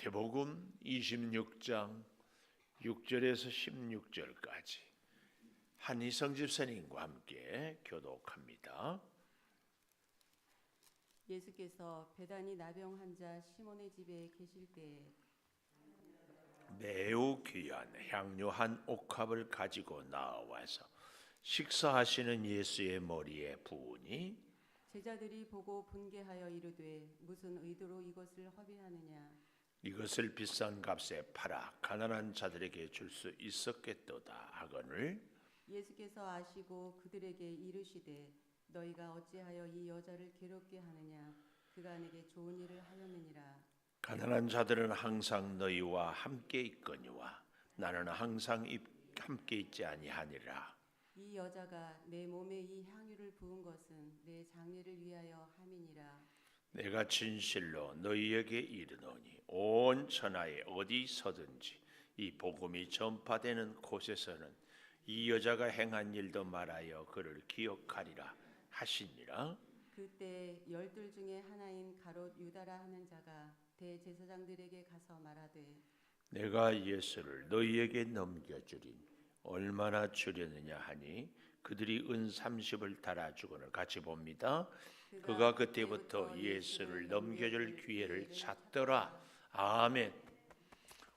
마태복음 26장 6절에서 16절까지 한희성 집사님과 함께 교독합니다. 예수께서 베다니 나병 환자 시몬의 집에 계실 때에 매우 귀한 향료 한 옥합을 가지고 나와서 식사하시는 예수의 머리에 부으니 제자들이 보고 분개하여 이르되 무슨 의도로 이것을 허비하느냐. 이것을 비싼 값에 팔아 가난한 자들에게 줄 수 있었겠도다 하거늘 예수께서 아시고 그들에게 이르시되 너희가 어찌하여 이 여자를 괴롭게 하느냐. 그가 내게 좋은 일을 하였느니라. 가난한 자들은 항상 너희와 함께 있거니와 나는 항상 함께 있지 아니하니라. 이 여자가 내 몸에 이 향유를 부은 것은 내 장례를 위하여 함이니라. 내가 진실로 너희에게 이르노니 온 천하에 어디서든지 이 복음이 전파되는 곳에서는 이 여자가 행한 일도 말하여 그를 기억하리라 하시니라. 그때 12 중에 하나인 가롯 유다라 하는 자가 대제사장들에게 가서 말하되 내가 예수를 너희에게 넘겨주리니 얼마나 주려느냐 하니 그들이 은 30을 달아주거늘 같이 봅니다. 그가 그때부터 예수를 넘겨줄 기회를 찾더라. 아멘.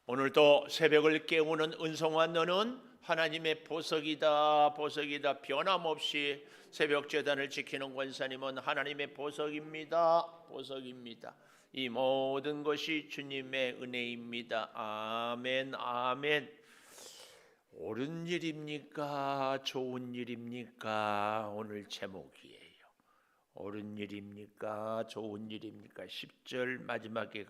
오늘도 새벽을 깨우는 은성화 너는 하나님의 보석이다. 보석이다. 변함없이 새벽 제단을 지키는 권사님은 하나님의 보석입니다. 보석입니다. 이 모든 것이 주님의 은혜입니다. 아멘. 아멘. 옳은 일입니까? 좋은 일입니까? 오늘 제목이에요. 옳은 일입니까? 좋은 일입니까? 10절 마지막에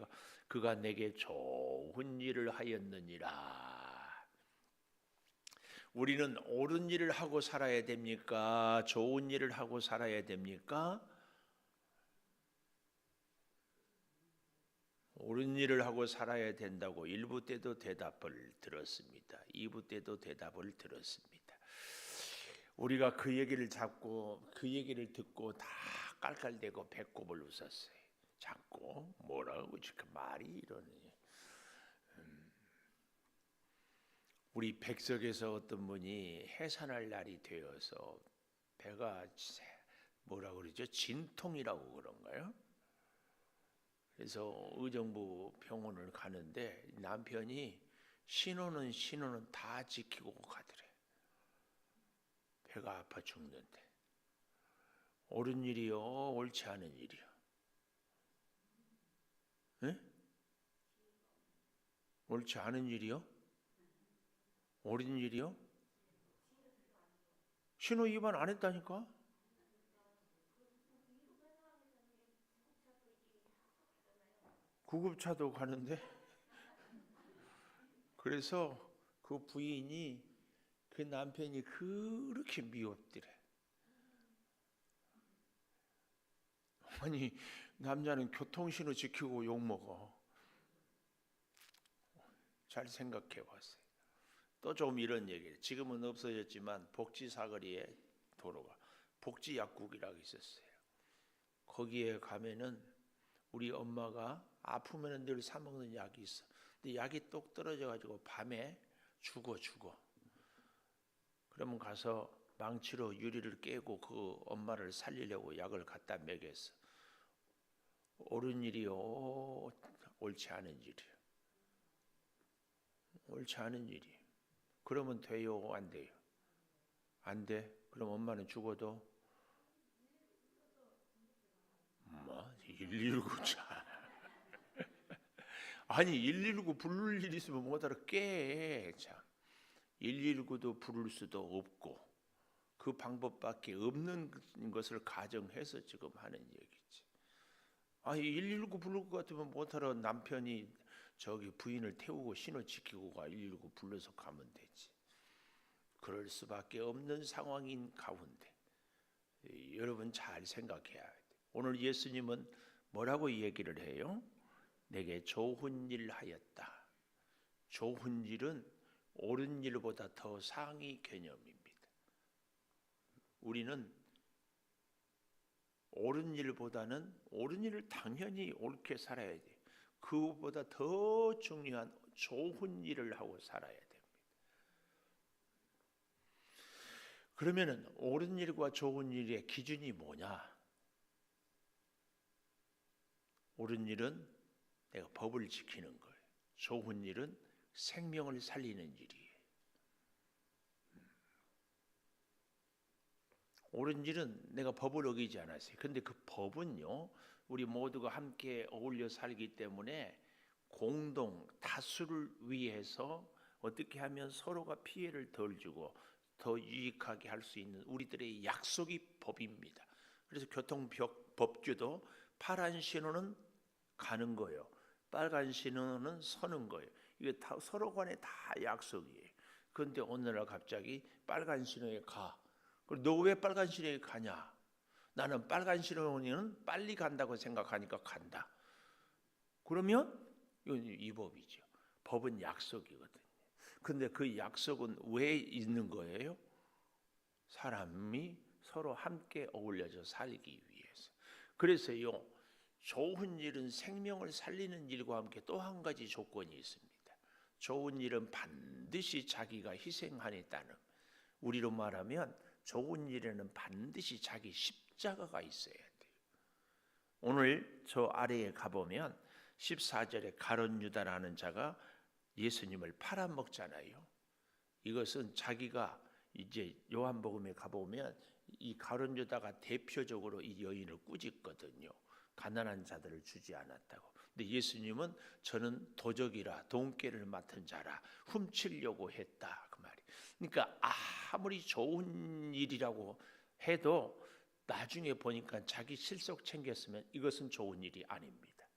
그가 내게 좋은 일을 하였느니라. 우리는 옳은 일을 하고 살아야 됩니까? 좋은 일을 하고 살아야 됩니까? 옳은 일을 하고 살아야 된다고 1부 때도 대답을 들었습니다. 2부 때도 대답을 들었습니다. 우리가 그 얘기를 잡고 그 얘기를 듣고 다 깔깔대고 배꼽을 웃었어요. 자꾸 뭐라고 지금 말이 이러니. 우리 백석에서 어떤 분이 해산할 날이 되어서 배가 뭐라고 그러죠? 진통이라고 그런가요? 그래서 의정부 병원을 가는데 남편이 신호는 다 지키고 가더래. 배가 아파 죽는데. 옳은 일이요, 옳지 않은 일이요? 네? 옳지 않은 일이요? 옳은 일이요? 신호 위반 안 했다니까? 구급차도 가는데 그래서 그 부인이 그 남편이 그렇게 미웠더래. 아니 남자는 교통신호 지키고 욕먹어. 잘 생각해 봤어요. 또 좀 이런 얘기를 지금은 없어졌지만 복지사거리에 도로가 복지약국이라고 있었어요. 거기에 가면은 우리 엄마가 아프면 늘 사 먹는 약이 있어. 근데 약이 똑 떨어져 가지고 밤에 죽어. 그러면 가서 망치로 유리를 깨고 그 엄마를 살리려고 약을 갖다 먹였어. 옳은 일이요, 옳지 않은 일이요? 옳지 않은 일이. 그러면 돼요, 안 돼요? 안 돼. 그럼 엄마는 죽어도 119 차. 아니 119 부를 일 있으면 뭐하러 깨. 참. 119도 부를 수도 없고 그 방법밖에 없는 것을 가정해서 지금 하는 얘기지. 아니 119 부를 것 같으면 뭐하러 남편이 저기 부인을 태우고 신호 지키고 가 119 불러서 가면 되지. 그럴 수밖에 없는 상황인 가운데 여러분 잘 생각해야 돼. 오늘 예수님은 뭐라고 얘기를 해요? 내게 좋은 일 하였다. 좋은 일은 옳은 일보다 더 상위 개념입니다. 우리는 옳은 일보다는 옳은 일을 당연히 옳게 살아야 돼. 그보다 더 중요한 좋은 일을 하고 살아야 됩니다. 그러면은 옳은 일과 좋은 일의 기준이 뭐냐? 옳은 일은 내가 법을 지키는 거예요. 좋은 일은 생명을 살리는 일이에요. 옳은 일은 내가 법을 어기지 않았어요. 근데 그 법은요, 우리 모두가 함께 어울려 살기 때문에 공동 다수를 위해서 어떻게 하면 서로가 피해를 덜 주고 더 유익하게 할 수 있는 우리들의 약속이 법입니다. 그래서 교통법규도 파란 신호는 가는 거예요. 빨간 신호는 서는 거예요. 이게 다 서로 간에 다 약속이에요. 그런데 오늘날 갑자기 빨간 신호에 가. 너 왜 빨간 신호에 가냐? 나는 빨간 신호는 빨리 간다고 생각하니까 간다. 그러면 이건 위법이죠. 법은 약속이거든요. 근데 그 약속은 왜 있는 거예요? 사람이 서로 함께 어울려서 살기 위해서. 그래서요, 좋은 일은 생명을 살리는 일과 함께 또 한 가지 조건이 있습니다. 좋은 일은 반드시 자기가 희생하겠다는, 우리로 말하면 좋은 일에는 반드시 자기 십자가가 있어야 돼요. 오늘 저 아래에 가보면 14절에 가룟 유다라는 자가 예수님을 팔아먹잖아요. 이것은 자기가 이제 요한복음에 가보면 이 가룟 유다가 대표적으로 이 여인을 꾸짖거든요. 가난한 자들을 주지 않았다고. 근데 예수님은 저는 도적이라 돈깨를 맡은 자라 훔치려고 했다 그 말이. 그러니까 아무리 좋은 일이라고 해도 나중에 보니까 자기 실속 챙겼으면 이것은 좋은 일이 아닙니다.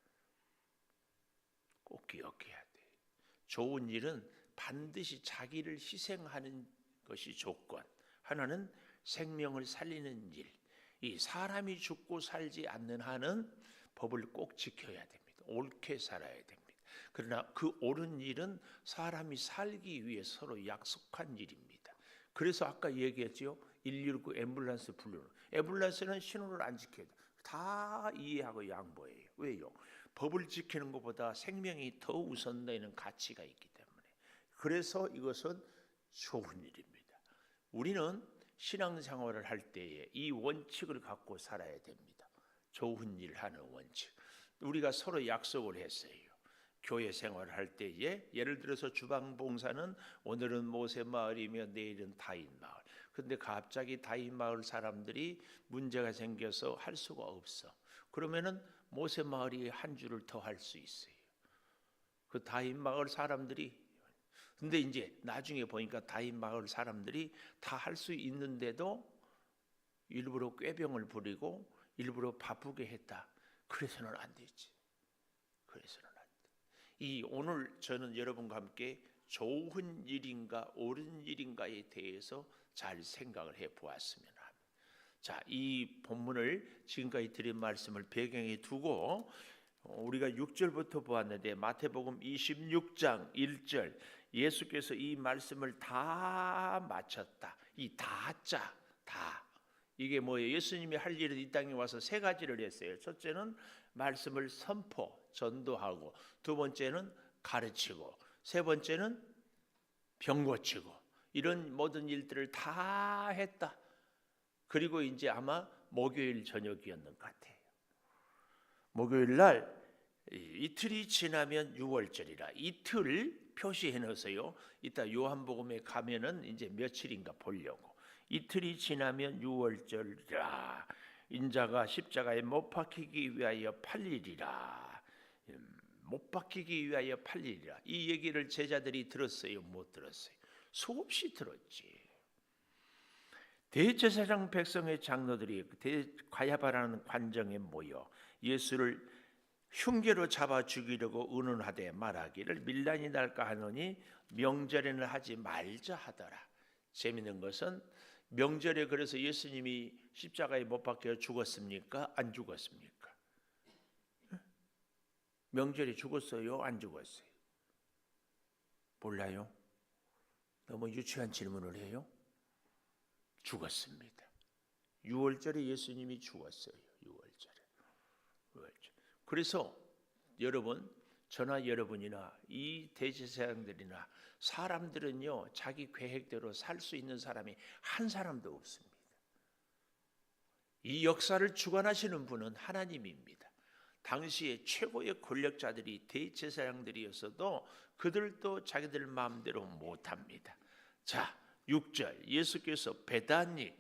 꼭 기억해야 돼. 좋은 일은 반드시 자기를 희생하는 것이 조건. 하나는 생명을 살리는 일. 이 사람이 죽고 살지 않는 한은 법을 꼭 지켜야 됩니다. 옳게 살아야 됩니다. 그러나 그 옳은 일은 사람이 살기 위해 서로 약속한 일입니다. 그래서 아까 얘기했죠. 119 앰뷸런스 부르는. 앰뷸런스는 신호를 안 지켜요. 다 이해하고 양보해요. 왜요? 법을 지키는 것보다 생명이 더 우선되는 가치가 있기 때문에. 그래서 이것은 좋은 일입니다. 우리는 신앙생활을 할 때에 이 원칙을 갖고 살아야 됩니다. 좋은 일을 하는 원칙. 우리가 서로 약속을 했어요. 교회 생활을 할 때에 예를 들어서 주방봉사는 오늘은 모세마을이며 내일은 다윗마을. 근데 갑자기 다윗마을 사람들이 문제가 생겨서 할 수가 없어. 그러면은 모세마을이 한 주를 더 할 수 있어요. 그 다윗마을 사람들이, 근데 이제 나중에 보니까 다윗마을 사람들이 다 할 수 있는데도 일부러 꾀병을 부리고 일부러 바쁘게 했다. 그래서는 안 되지. 그래서는 안 돼. 이 오늘 저는 여러분과 함께 좋은 일인가 옳은 일인가에 대해서 잘 생각을 해 보았으면 합니다. 자, 이 본문을 지금까지 드린 말씀을 배경에 두고 우리가 6절부터 보았는데 마태복음 26장 1절 예수께서 이 말씀을 다 마쳤다. 이 다자 다. 이게 뭐예요? 예수님이 할 일은 이 땅에 와서 세 가지를 했어요. 첫째는 말씀을 선포, 전도하고, 두 번째는 가르치고, 세 번째는 병 고치고, 이런 모든 일들을 다 했다. 그리고 이제 아마 목요일 저녁이었는 것 같아요. 목요일 날 이틀이 지나면 6월절이라 이틀 표시해 놓으세요. 이따 요한복음에 가면은 이제 며칠인가 보려고. 이틀이 지나면 6월절이라 인자가 십자가에 못 박히기 위하여 팔리리라. 못 박히기 위하여 팔리리라. 이 얘기를 제자들이 들었어요? 못 들었어요? 수없이 들었지. 대제사장 백성의 장로들이 가야바라는 관정에 모여 예수를 흉계로 잡아 죽이려고 의논하되 말하기를 밀란이 날까 하노니 명절에는 하지 말자 하더라. 재미있는 것은 명절에 그래서 예수님이 십자가에 못 박혀 죽었습니까? 안 죽었습니까? 명절에 죽었어요? 안 죽었어요? 몰라요? 너무 유치한 질문을 해요? 죽었습니다. 6월절에 예수님이 죽었어요. 6월절에. 그래서 여러분 저나 여러분이나 이 대제사장들이나 사람들은요, 자기 계획대로 살 수 있는 사람이 한 사람도 없습니다. 이 역사를 주관하시는 분은 하나님입니다. 당시에 최고의 권력자들이 대제사장들이었어도 그들도 자기들 마음대로 못합니다. 자, 6절 예수께서 베다니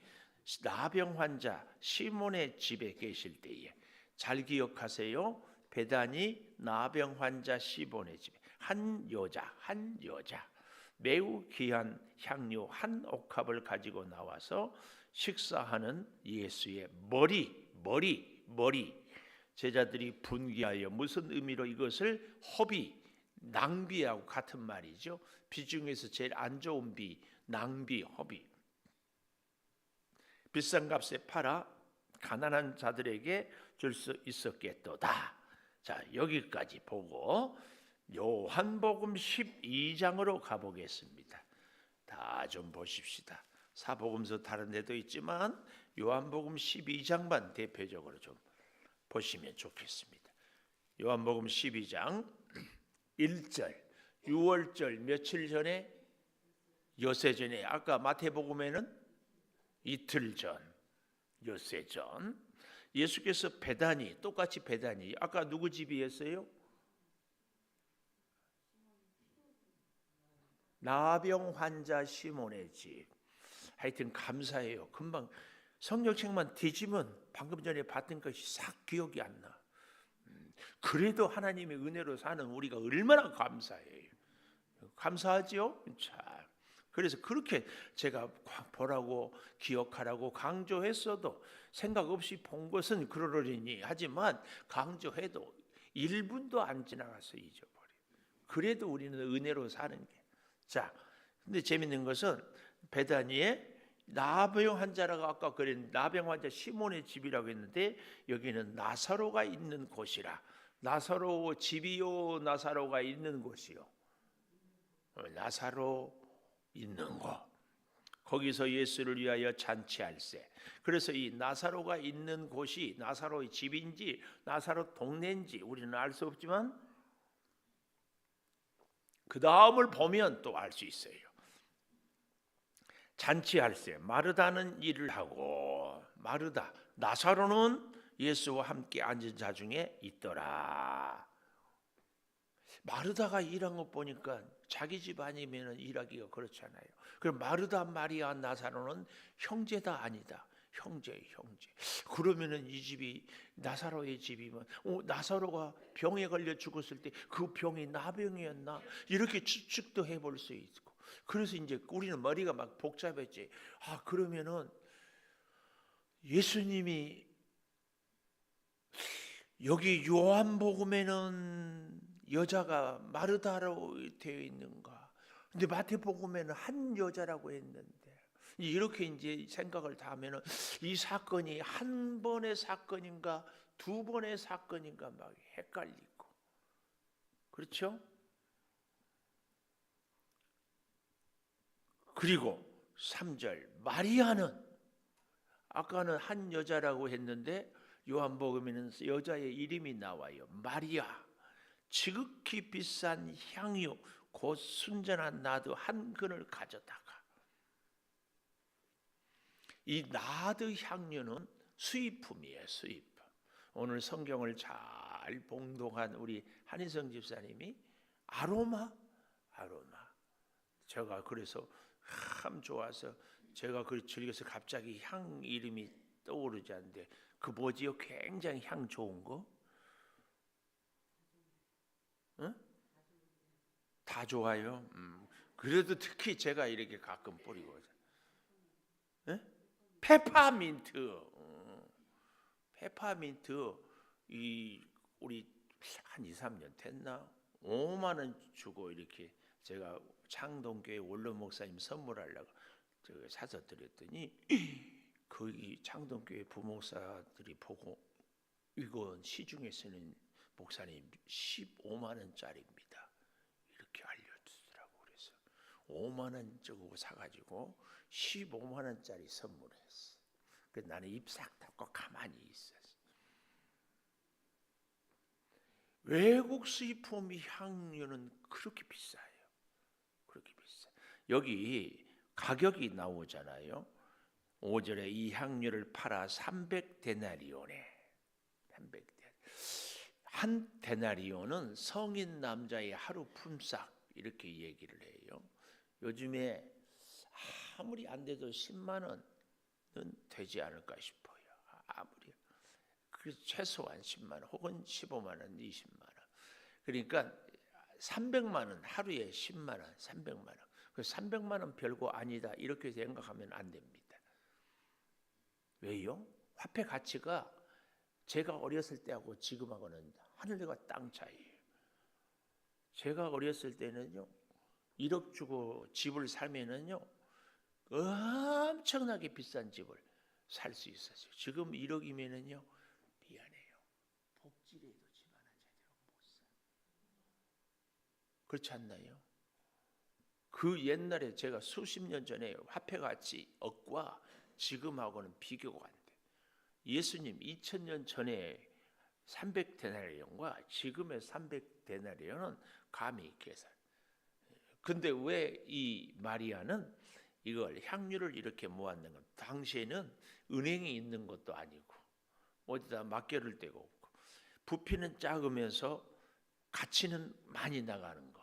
나병 환자 시몬의 집에 계실 때에, 잘 기억하세요. 베다니 나병 환자 시몬의 집에 한 여자 매우 귀한 향료 한 옥합을 가지고 나와서 식사하는 예수의 머리 제자들이 분기하여 무슨 의미로 이것을 허비, 낭비하고 같은 말이죠. 비 중에서 제일 안 좋은 비, 낭비, 허비. 비싼 값에 팔아 가난한 자들에게 줄 수 있었겠도다. 자, 여기까지 보고 요한복음 12장으로 가보겠습니다. 다 좀 보십시다. 사복음서 다른 데도 있지만 요한복음 12장만 대표적으로 좀 보시면 좋겠습니다. 요한복음 12장 1절 6월절 며칠 전에, 엿새 전에, 아까 마태복음에는 이틀 전, 엿새 전, 예수께서 베다니, 똑같이 베다니, 아까 누구 집이었어요? 나병 환자 시몬의 집. 하여튼 감사해요. 금방 성경책만 뒤지면 방금 전에 봤던 것이 싹 기억이 안 나. 그래도 하나님의 은혜로 사는 우리가 얼마나 감사해요. 감사하죠? 자, 그래서 그렇게 제가 보라고 기억하라고 강조했어도 생각 없이 본 것은 그러려니 하지만 강조해도 1분도 안 지나가서 잊어버려요. 그래도 우리는 은혜로 사는 게. 자, 근데 재밌는 것은 베다니에 나병 환자라고 아까 그랬는데 나병 환자 시몬의 집이라고 했는데 여기는 나사로가 있는 곳이라. 나사로 집이요, 나사로가 있는 곳이요. 나사로 있는 곳. 거기서 예수를 위하여 잔치할세. 그래서 이 나사로가 있는 곳이 나사로의 집인지 나사로 동네인지 우리는 알 수 없지만 그 다음을 보면 또 알 수 있어요. 잔치할세. 마르다는 일을 하고, 마르다, 나사로는 예수와 함께 앉은 자 중에 있더라. 마르다가 일한 것 보니까 자기 집 아니면 일하기가 그렇잖아요. 그럼 마르다, 마리아, 나사로는 형제다 아니다? 형제. 그러면은 이 집이 나사로의 집이면 나사로가 병에 걸려 죽었을 때 그 병이 나병이었나? 이렇게 추측도 해볼 수 있고. 그래서 이제 우리는 머리가 막 복잡했지. 아, 그러면은 예수님이 여기 요한복음에는 여자가 마르다로 되어 있는가? 근데 마태복음에는 한 여자라고 했는데 이렇게 이제 생각을 다 하면은 이 사건이 한 번의 사건인가 두 번의 사건인가 막 헷갈리고. 그렇죠? 그리고 3절 마리아는 아까는 한 여자라고 했는데 요한복음에는 여자의 이름이 나와요. 마리아. 지극히 비싼 향유 곧 순전한 나드 한 근을 가져다가. 이 나드 향유는 수입품이에요. 수입품. 오늘 성경을 잘 봉독한 우리 한희성 집사님이 아로마. 제가 그래서 참 좋아서 제가 그 즐겨서 갑자기 향 이름이 떠오르지 않는데 그 뭐지요? 굉장히 향 좋은 거? 응? 다 좋아요. 그래도 특히 제가 이렇게 가끔 뿌리거든. 페퍼민트. 페퍼민트 이 우리 한 2, 3년 됐나? 5만 원 주고 이렇게 제가 창동교회 원로 목사님 선물하려고 제가 사서 드렸더니 거기 창동교회 부목사들이 보고 이건 시중에 쓰는 목사님 15만 원짜리입니다. 이렇게 알려주더라고. 그래서 5만 원 주고 사가지고 15만 원짜리 선물했어. 그래서 나는 입 싹 닫고 가만히 있었어. 외국 수입품 향료는 그렇게 비싸요. 그렇게 비싸. 여기 가격이 나오잖아요. 5절에 이 향료를 팔아 300데나리온에 300데나리온. 한 데나리온은 성인 남자의 하루 품삯 이렇게 얘기를 해요. 요즘에 아무리 안 돼도 10만 원은 되지 않을까 싶어요. 아무리. 그래서 최소한 10만 원 혹은 15만 원, 20만 원. 그러니까 300만 원 하루에 10만 원, 300만 원. 그 300만 원 별거 아니다 이렇게 생각하면 안 됩니다. 왜요? 화폐 가치가 제가 어렸을 때하고 지금하고는 하늘과 땅 차이예요. 제가 어렸을 때는요, 1억 주고 집을 살면은요, 엄청나게 비싼 집을 살 수 있었어요. 지금 1억이면은요, 미안해요. 복지라도 집 하나 제대로 못 사. 그렇지 않나요? 그 옛날에 제가 수십 년 전에 화폐 가치 억과 지금하고는 비교가 안 돼. 예수님 2000년 전에 300데나리온과 지금의 300데나리온은 감히 계산. 근데 왜 이 마리아는 이걸 향유를 이렇게 모았는가? 당시에는 은행이 있는 것도 아니고 어디다 맡겨둘 데가 없고 부피는 작으면서 가치는 많이 나가는 거.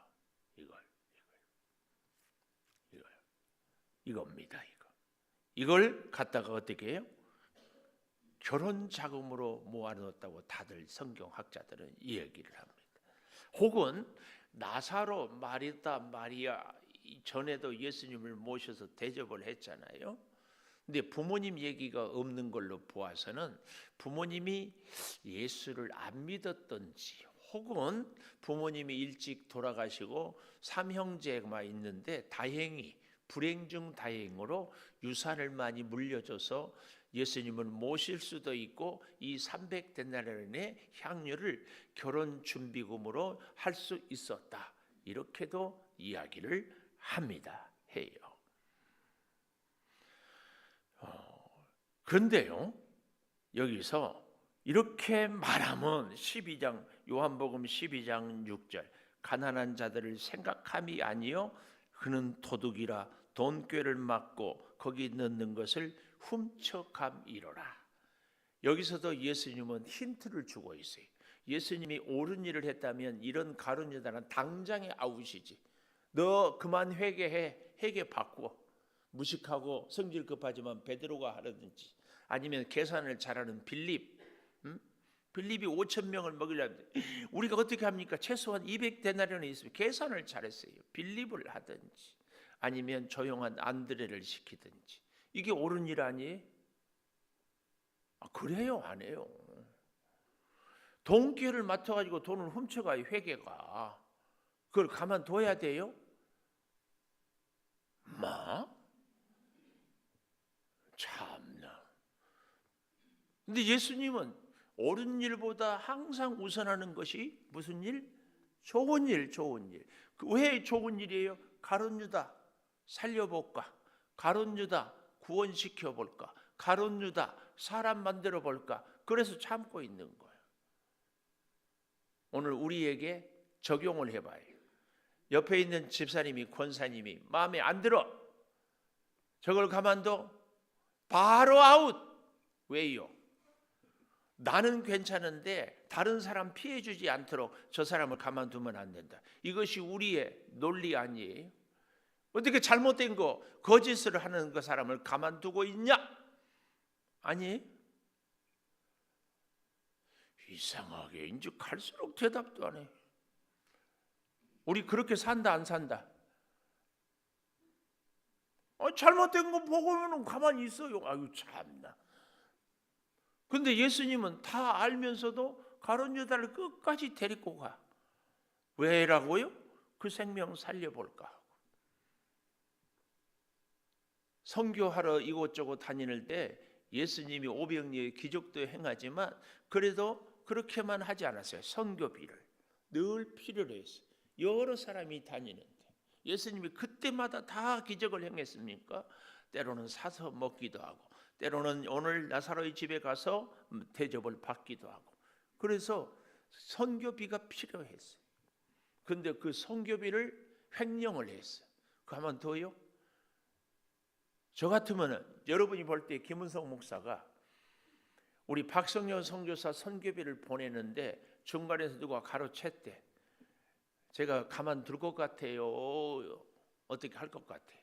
이겁니다. 이걸 갖다가 어떻게 해요? 결혼 자금으로 모아놓았다고 다들 성경학자들은 이 얘기를 합니다. 혹은 나사로, 마리다, 마리아 전에도 예수님을 모셔서 대접을 했잖아요. 근데 부모님 얘기가 없는 걸로 보아서는 부모님이 예수를 안 믿었던지 혹은 부모님이 일찍 돌아가시고 삼형제만 있는데 다행히 불행 중 다행으로 유산을 많이 물려줘서 예수님을 모실 수도 있고 이 300데나리온의 향유를 결혼 준비금으로 할 수 있었다. 이렇게도 이야기를 합니다. 해요. 그런데요. 여기서 이렇게 말하면 12장 요한복음 12장 6절 가난한 자들을 생각함이 아니요 그는 도둑이라 돈꾀를 맞고 거기 넣는 것을 훔쳐감이로라. 여기서도 예수님은 힌트를 주고 있어요. 예수님이 옳은 일을 했다면 이런 가룟 유다는 당장에 아웃이지. 너 그만 회개해. 회개 바꾸어. 무식하고 성질 급하지만 베드로가 하라든지 아니면 계산을 잘하는 빌립. 빌립이 5,000명을 먹이려면 우리가 어떻게 합니까? 최소한 200데나리온이 있으면 계산을 잘했어요. 빌립을 하든지 아니면 조용한 안드레를 시키든지. 이게 옳은 일 아니에요? 그래요? 안 해요? 돈꾀를 맡아가지고 돈을 훔쳐가요. 회계가. 그걸 가만둬야 돼요? 참나. 근데 예수님은 옳은 일보다 항상 우선하는 것이 무슨 일? 좋은 일, 좋은 일. 왜 좋은 일이에요? 가룟 유다 살려볼까? 가룟 유다 구원시켜 볼까? 가룟 유다 사람 만들어 볼까? 그래서 참고 있는 거예요. 오늘 우리에게 적용을 해봐요. 옆에 있는 집사님이 권사님이 마음에 안 들어. 저걸 가만둬? 바로 아웃. 왜요? 나는 괜찮은데 다른 사람 피해 주지 않도록 저 사람을 가만두면 안 된다. 이것이 우리의 논리 아니에요? 어떻게 잘못된 거 거짓을 하는 그 사람을 가만두고 있냐? 아니, 이상하게 이제 갈수록 대답도 안 해. 우리 그렇게 산다 안 산다? 잘못된 거 보고는 가만히 있어요. 아유 참나. 근데 예수님은 다 알면서도 가룟 유다를 끝까지 데리고 가. 왜라고요? 그 생명 살려볼까 하고. 선교하러 이곳저곳 다니는 때 예수님이 오병이어의 기적도 행하지만 그래도 그렇게만 하지 않았어요. 선교비를 늘 필요로 했어요. 여러 사람이 다니는데 예수님이 그때마다 다 기적을 행했습니까? 때로는 사서 먹기도 하고 때로는 오늘 나사로의 집에 가서 대접을 받기도 하고. 그래서 선교비가 필요했어요. 근데 그 선교비를 횡령을 했어요. 가만 둬요? 저 같으면은 여러분이 볼 때 김은성 목사가 우리 박성현 선교사 선교비를 보내는데 중간에서 누가 가로챘대. 제가 가만둘 것 같아요. 어떻게 할 것 같아요?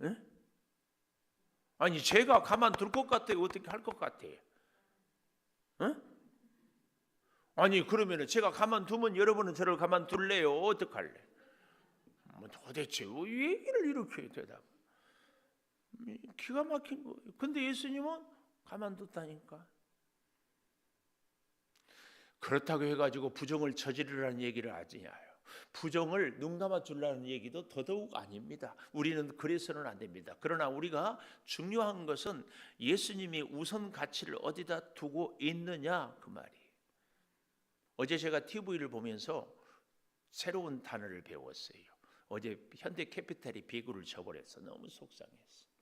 에? 아니 제가 가만둘 것 같아요. 어떻게 할 것 같아요? 에? 아니 그러면은 제가 가만두면 여러분은 저를 가만둘래요? 어떡할래? 뭐 도대체 왜 얘기를 이렇게 대답? 기가 막힌 거예요. 근데 예수님은 가만뒀다니까. 그렇다고 해가지고 부정을 저지르라는 얘기를 하지 않아요. 부정을 눈 감아 주려는 얘기도 더더욱 아닙니다. 우리는 그래서는 안 됩니다. 그러나 우리가 중요한 것은 예수님이 우선 가치를 어디다 두고 있느냐 그 말이에요. 어제 제가 TV를 보면서 새로운 단어를 배웠어요. 어제 현대캐피탈이 배구를 쳐버려서 너무 속상했어요.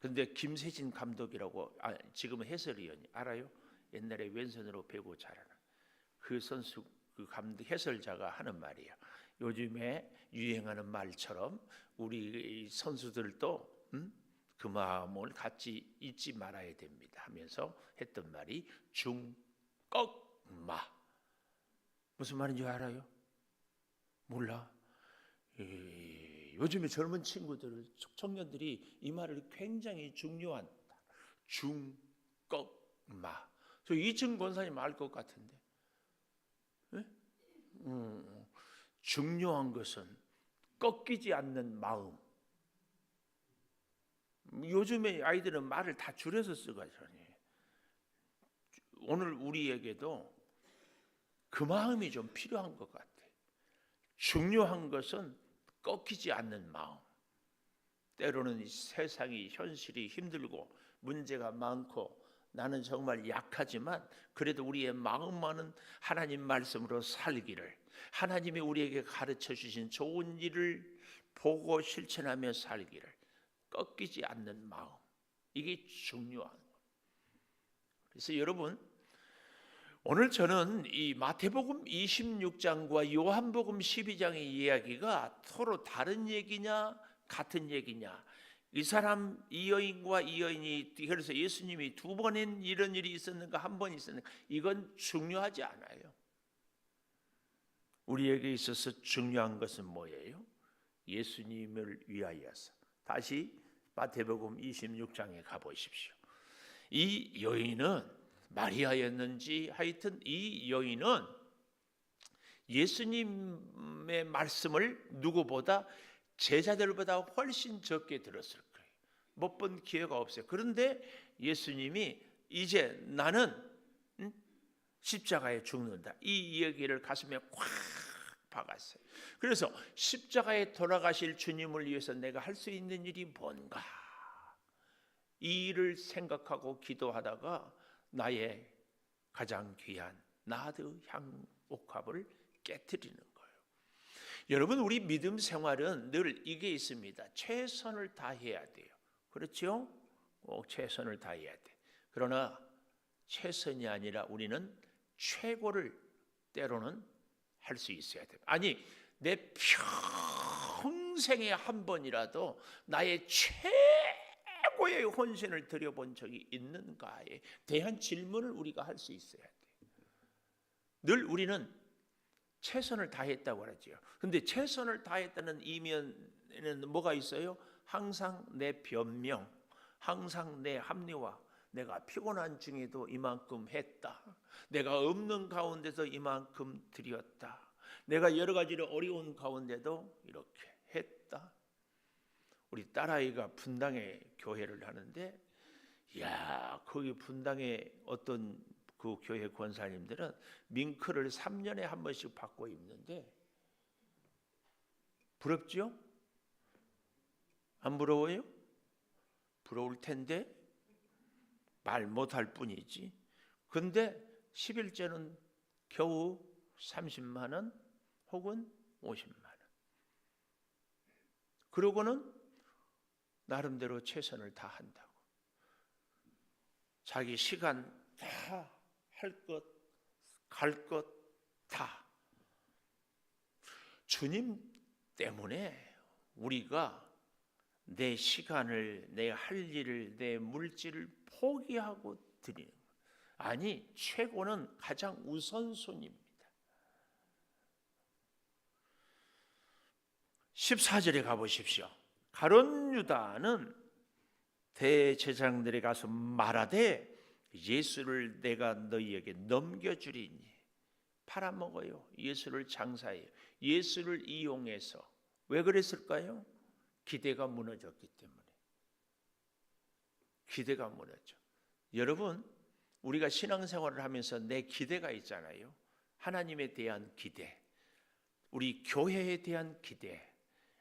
근데 김세진 감독이라고 지금은 해설위원이 알아요? 옛날에 왼손으로 배구 잘하는 그 선수 그 감독 해설자가 하는 말이에요. 요즘에 유행하는 말처럼 우리 선수들도 그 마음을 같이 잊지 말아야 됩니다 하면서 했던 말이 중꺽마. 무슨 말인지 알아요? 몰라. 요즘에 젊은 친구들, 청년들이 이 말을 굉장히 중요한 중꺽마. 저 이층 권사님 알 것 같은데. 네? 중요한 것은 꺾이지 않는 마음. 요즘에 아이들은 말을 다 줄여서 쓰거든요. 오늘 우리에게도 그 마음이 좀 필요한 것 같아요. 중요한 것은 꺾이지 않는 마음. 때로는 이 세상이 현실이 힘들고 문제가 많고 나는 정말 약하지만 그래도 우리의 마음만은 하나님 말씀으로 살기를, 하나님이 우리에게 가르쳐 주신 좋은 일을 보고 실천하며 살기를, 꺾이지 않는 마음, 이게 중요한 거예요. 그래서 여러분, 오늘 저는 이 마태복음 26장과 요한복음 12장의 이야기가 서로 다른 얘기냐 같은 얘기냐, 이 사람 이 여인과 이 여인이 그래서 예수님이 두 번인 이런 일이 있었는가 한 번 있었는가, 이건 중요하지 않아요. 우리에게 있어서 중요한 것은 뭐예요? 예수님을 위하여서. 다시 마태복음 26장에 가보십시오. 이 여인은 마리아였는지 하여튼 이 여인은 예수님의 말씀을 누구보다 제자들보다 훨씬 적게 들었을 거예요. 못 본 기회가 없어요. 그런데 예수님이 이제 나는 십자가에 죽는다, 이 이야기를 가슴에 꽉 박았어요. 그래서 십자가에 돌아가실 주님을 위해서 내가 할 수 있는 일이 뭔가, 이 일을 생각하고 기도하다가 나의 가장 귀한 나드 향옥합을 깨뜨리는 거예요. 여러분, 우리 믿음 생활은 늘 이게 있습니다. 최선을 다해야 돼요. 그렇죠? 꼭 최선을 다해야 돼. 그러나 최선이 아니라 우리는 최고를 때로는 할 수 있어야 돼. 아니, 내 평생에 한 번이라도 나의 최고의 헌신을 드려본 적이 있는가에 대한 질문을 우리가 할 수 있어야 돼. 늘 우리는 최선을 다했다고 하죠. 근데 최선을 다했다는 이면에는 뭐가 있어요? 항상 내 변명, 항상 내 합리화, 내가 피곤한 중에도 이만큼 했다, 내가 없는 가운데서 이만큼 드렸다, 내가 여러 가지로 어려운 가운데도 이렇게 했다. 우리 딸아이가 분당에 교회를 하는데, 야, 거기 분당에 어떤 그 교회 권사님들은 밍크를 3년에 한 번씩 바꿔 입는데, 부럽죠? 안 부러워요? 부러울 텐데 말 못할 뿐이지. 근데 11조는 겨우 30만 원 혹은 50만 원. 그러고는 나름대로 최선을 다한다고. 자기 시간 다 할 것, 갈 것 다 주님 때문에 우리가 내 시간을, 내 할 일을, 내 물질을 포기하고 드리는 것. 아니, 최고는 가장 우선순위입니다. 14절에 가보십시오. 가룟 유다는 대제사장들에 가서 말하되 예수를 내가 너희에게 넘겨주리니. 팔아먹어요. 예수를 장사해요. 예수를 이용해서. 왜 그랬을까요? 기대가 무너졌기 때문에. 기대가 무너져. 여러분, 우리가 신앙생활을 하면서 내 기대가 있잖아요. 하나님에 대한 기대, 우리 교회에 대한 기대,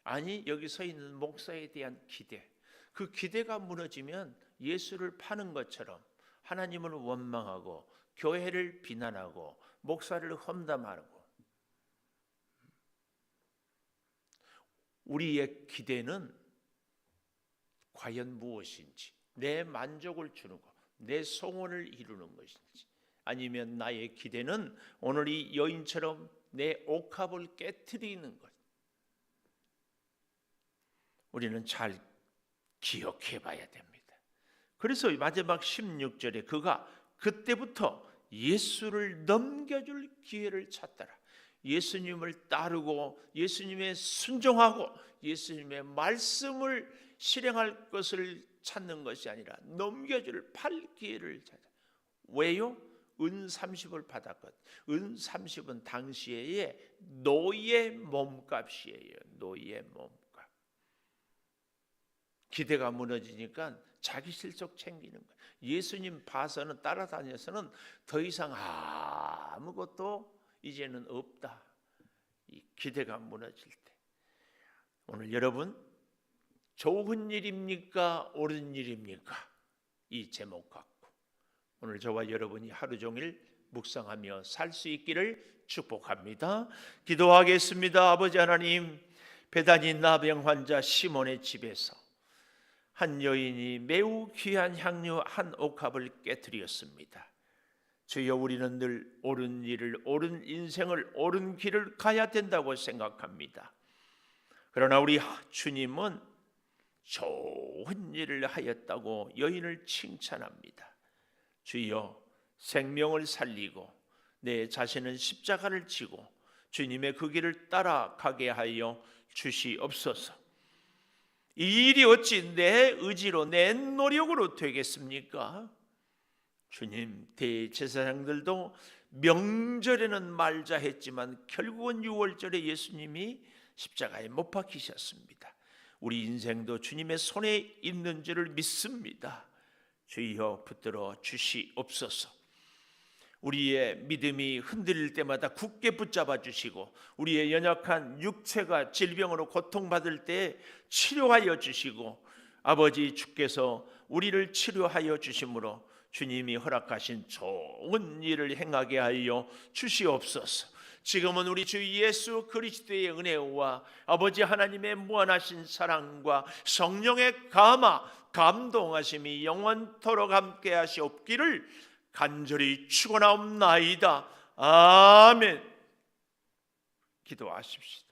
아니 여기 서 있는 목사에 대한 기대. 그 기대가 무너지면 예수를 파는 것처럼 하나님을 원망하고 교회를 비난하고 목사를 험담하고. 우리의 기대는 과연 무엇인지, 내 만족을 주는 것, 내 소원을 이루는 것인지, 아니면 나의 기대는 오늘 이 여인처럼 내 옥합을 깨트리는 것. 우리는 잘 기억해 봐야 됩니다. 그래서 마지막 16절에 그가 그때부터 예수를 넘겨줄 기회를 찾더라. 예수님을 따르고 예수님의 순종하고 예수님의 말씀을 실행할 것을 찾는 것이 아니라 넘겨줄 팔 기회를 찾아. 왜요? 은 30을 받았거든. 은 30은 당시의 노예 몸값이에요. 노예 몸값. 기대가 무너지니까 자기 실속 챙기는 거예요. 예수님 봐서는, 따라다녀서는 더 이상 아무것도 이제는 없다. 이 기대가 무너질 때. 오늘 여러분, 좋은 일입니까? 옳은 일입니까? 이 제목 갖고 오늘 저와 여러분이 하루 종일 묵상하며 살 수 있기를 축복합니다. 기도하겠습니다. 아버지 하나님, 베다니 나병 환자 시몬의 집에서 한 여인이 매우 귀한 향유 한 옥합을 깨뜨렸습니다. 주여, 우리는 늘 옳은 일을, 옳은 인생을, 옳은 길을 가야 된다고 생각합니다. 그러나 우리 주님은 좋은 일을 하였다고 여인을 칭찬합니다. 주여, 생명을 살리고 내 자신은 십자가를 지고 주님의 그 길을 따라가게 하여 주시옵소서. 이 일이 어찌 내 의지로, 내 노력으로 되겠습니까? 주님, 대제사장들도 명절에는 말자 했지만 결국은 6월절에 예수님이 십자가에 못 박히셨습니다. 우리 인생도 주님의 손에 있는 줄을 믿습니다. 주여, 붙들어 주시옵소서. 우리의 믿음이 흔들릴 때마다 굳게 붙잡아 주시고 우리의 연약한 육체가 질병으로 고통받을 때 치료하여 주시고, 아버지 주께서 우리를 치료하여 주심으로 주님이 허락하신 좋은 일을 행하게 하여 주시옵소서. 지금은 우리 주 예수 그리스도의 은혜와 아버지 하나님의 무한하신 사랑과 성령의 감동하심이 영원토록 함께 하시옵기를 간절히 축원하옵나이다. 아멘. 기도하십시다.